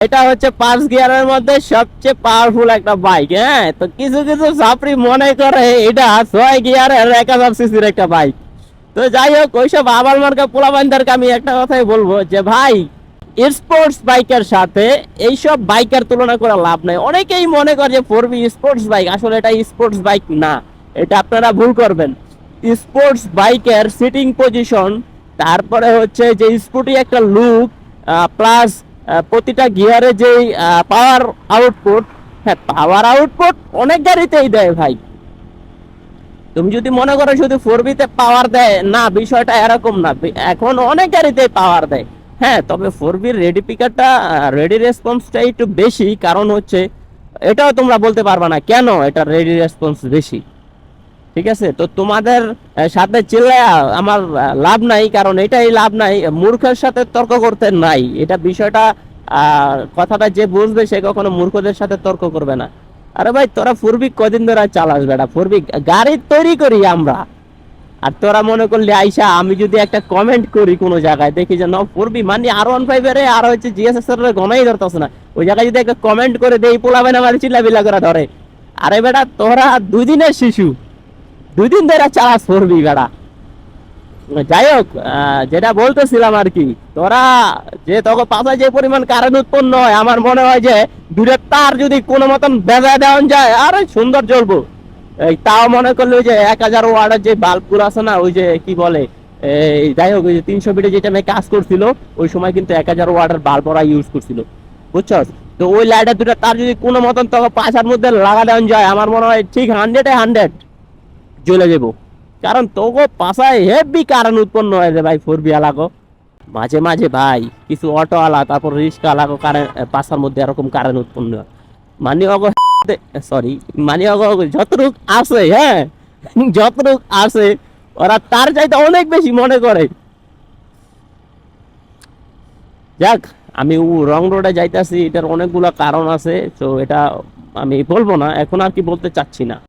এটা হচ্ছে 5 গিয়ারের মধ্যে সবচেয়ে পাওয়ারফুল একটা বাইক। হ্যাঁ, তো কিছু কিছু ছাপরি মনে করে এটা 6 গিয়ারের 1000 সিসির একটা বাইক। তো যাই হোক, ওইসব আবার মার্কা পোলাপানদেরকে আমি একটা কথাই বলবো যে ভাই, স্পোর্টস বাইকের সাথে এইসব বাইকের তুলনা করে লাভ নাই। অনেকেই মনে করে যে 4B স্পোর্টস বাইক, আসলে এটা স্পোর্টস বাইক না। এটা আপনারা ভুল করবেন। স্পোর্টস বাইকের সিটিং পজিশন, তারপরে হচ্ছে যে স্কুটি একটা লুক, প্লাস প্রতিটা গিয়ারে যে পাওয়ার আউটপুট, হ্যাঁ পাওয়ার আউটপুট অনেক গাড়িতেই দেয় ভাই। তুমি যদি মনে করো শুধু 4B-তে পাওয়ার দেয়, না, বিষয়টা এরকম না। এখন অনেক গাড়িতে পাওয়ার দেয়। হ্যাঁ, তবে 4Bর রেডি পিকারটা, রেডি রেসপন্সটা একটু বেশি। কারণ হচ্ছে এটাও তোমরা বলতে পারবে না কেন এটা রেডি রেসপন্স বেশি। ঠিক আছে, তো তোমাদের সাথে চিল্লায়া আমার লাভ নাই, কারণ এটাই লাভ নাই। মূর্খের সাথে তর্ক করতে নাই, এটা বিষয়টা। কথাটা যে বুঝবে সে কখনো মূর্খদের সাথে তর্ক করবে না। আরে ভাই, তোরা 4B কদিন ধরে চালাস বেটা? 4B গাড়ি তৈরি করি আমরা, আর তোরা মনে করলি আইসা আমি যদি একটা কমেন্ট করি কোনো জায়গায়, দেখি যে না 4B মানে R15 এর আর হচ্ছে GSX-R গনাই ধরতেছে না, ওই জায়গায় যদি একটা কমেন্ট করে দেই, পোলাবেন আমার চিল্লাবিল্লা করে ধরে। আরে বেটা, তোরা 2 দিনের শিশু, 2 দিন ধরে চালাস 4B বেটা। যাই হোক, যেটা বলতেছিলাম আর কি, তোরা যে তোকে পাশায় যে পরিমাণ কারেন্ট উৎপন্ন হয়, আমার মনে হয় যে দূরের তার যদি কোনো মতন বেজা দেওয়া যায়, আরে সুন্দর জ্বলবো। এই তাও মনে করলে ওই যে 1000 ওয়াটের যে বাল্বগুলো আছে না, ওই যে কি বলে, এই যাই হোক, ওই যে 300 ফিটে যেটা আমি কাজ করছিল, ওই সময় কিন্তু 1000 ওয়াটের বাল্ব ওরা ইউজ করছিল, বুঝছস? তো ওই লাইটের দুটো তার যদি কোনো মতন তোকে পাশার মধ্যে লাগা দেওয়া যায়, আমার মনে হয় ঠিক 100-100 জ্বলে যাবো। কারণ তোকে পাশায় হেভি কারেন্ট উৎপন্ন হয় রে ভাই 4B আলাগো। মাঝে মাঝে ভাই কিছু অটো আলা, তারপর রিক্সা আলাগো কারেন্ট পাশার মধ্যে এরকম কারেন্ট উৎপন্ন হয়। মানে অগ সরি, মানে অগ যতটুক আছে, হ্যাঁ যতটুক আছে, ওরা তার চাইতে অনেক বেশি মনে করে। যাক, আমি রং রোডে যাইতাছি, এটার অনেকগুলো কারণ আছে, তো এটা আমি বলবো না এখন, আর কি বলতে চাচ্ছি না।